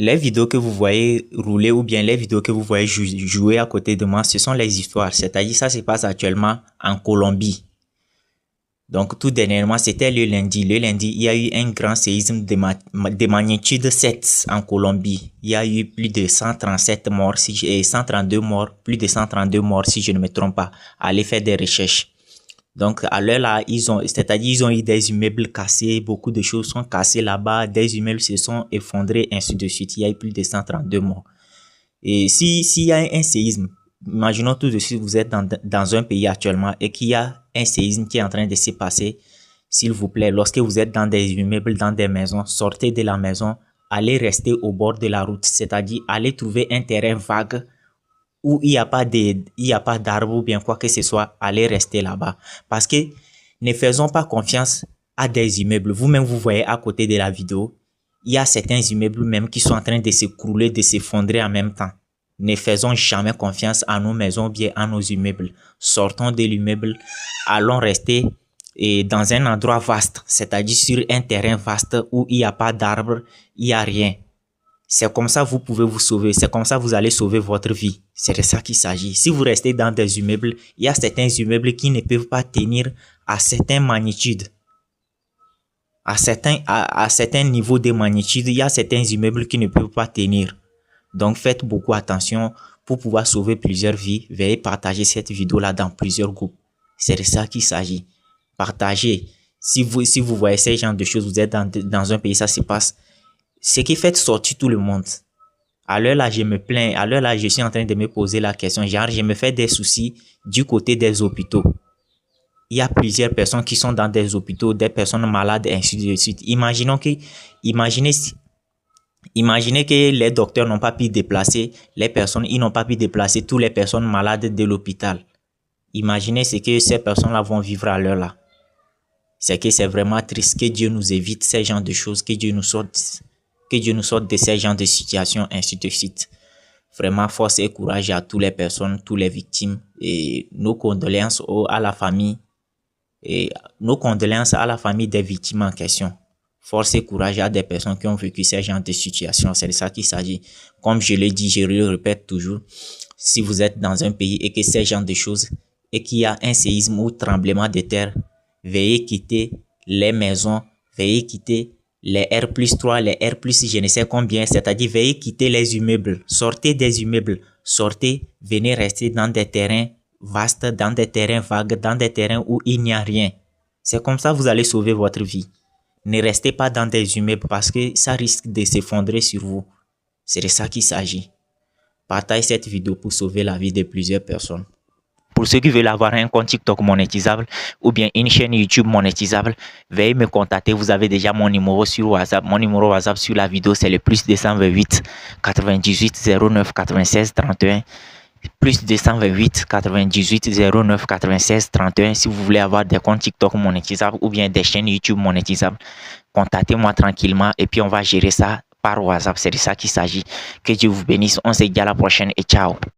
Les vidéos que vous voyez rouler ou bien les vidéos que vous voyez jouer à côté de moi, ce sont les histoires. C'est-à-dire, ça se passe actuellement en Colombie. Donc, tout dernièrement, c'était le lundi. Le lundi, il y a eu un grand séisme de magnitude 7 en Colombie. Il y a eu plus de 137 morts et 132 morts, plus de 132 morts si je ne me trompe pas. Allez faire des recherches. Donc, à l'heure là, ils ont eu des immeubles cassés, beaucoup de choses sont cassées là-bas, des immeubles se sont effondrés, ainsi de suite. Il y a eu plus de 132 morts. Et s'il y a un séisme, imaginons tout de suite, vous êtes dans un pays actuellement et qu'il y a un séisme qui est en train de se passer, s'il vous plaît, lorsque vous êtes dans des immeubles, dans des maisons, sortez de la maison, allez rester au bord de la route, c'est-à-dire allez trouver un terrain vague où il n'y a pas d'arbres ou bien quoi que ce soit, allez rester là-bas. Parce que ne faisons pas confiance à des immeubles. Vous-même, vous voyez à côté de la vidéo, il y a certains immeubles même qui sont en train de s'écrouler, de s'effondrer en même temps. Ne faisons jamais confiance à nos maisons ou bien à nos immeubles. Sortons de l'immeuble, allons rester dans un endroit vaste, c'est-à-dire sur un terrain vaste où il n'y a pas d'arbres, il n'y a rien. C'est comme ça que vous pouvez vous sauver. C'est comme ça que vous allez sauver votre vie. C'est de ça qu'il s'agit. Si vous restez dans des immeubles, il y a certains immeubles qui ne peuvent pas tenir à certaines magnitudes. À certains niveaux de magnitude, il y a certains immeubles qui ne peuvent pas tenir. Donc, faites beaucoup attention pour pouvoir sauver plusieurs vies. Veuillez partager cette vidéo-là dans plusieurs groupes. C'est de ça qu'il s'agit. Partagez. Si vous voyez ces genre de choses, vous êtes dans un pays, ça se passe. Ce qui fait sortir tout le monde. À l'heure là, je me plains. À l'heure là, je suis en train de me poser la question. Genre, je me fais des soucis du côté des hôpitaux. Il y a plusieurs personnes qui sont dans des hôpitaux, des personnes malades, ainsi de suite. Imaginez que les docteurs n'ont pas pu déplacer les personnes, ils n'ont pas pu déplacer toutes les personnes malades de l'hôpital. Imaginez ce que ces personnes-là vont vivre à l'heure là. C'est que c'est vraiment triste. Que Dieu nous évite ces genres de choses, que Dieu nous sorte de ces genres de situations, ainsi de suite. Vraiment, force et courage à toutes les personnes, toutes les victimes, et nos condoléances à la famille, des victimes en question. Force et courage à des personnes qui ont vécu ces genres de situations. C'est de ça qu'il s'agit. Comme je l'ai dit, je le répète toujours, si vous êtes dans un pays et que ces genres de choses, et qu'il y a un séisme ou tremblement de terre, veuillez quitter les maisons, veuillez quitter les R+3, les R+, je ne sais combien, c'est-à-dire veuillez quitter les immeubles, sortez des immeubles, sortez, venez rester dans des terrains vastes, dans des terrains vagues, dans des terrains où il n'y a rien. C'est comme ça que vous allez sauver votre vie. Ne restez pas dans des immeubles parce que ça risque de s'effondrer sur vous. C'est de ça qu'il s'agit. Partagez cette vidéo pour sauver la vie de plusieurs personnes. Pour ceux qui veulent avoir un compte TikTok monétisable ou bien une chaîne YouTube monétisable, veuillez me contacter. Vous avez déjà mon numéro sur WhatsApp. Mon numéro WhatsApp sur la vidéo, c'est le +228 98 09 96 31. +228 98 09 96 31. Si vous voulez avoir des comptes TikTok monétisables ou bien des chaînes YouTube monétisables, contactez-moi tranquillement et puis on va gérer ça par WhatsApp. C'est de ça qu'il s'agit. Que Dieu vous bénisse. On se dit à la prochaine et ciao.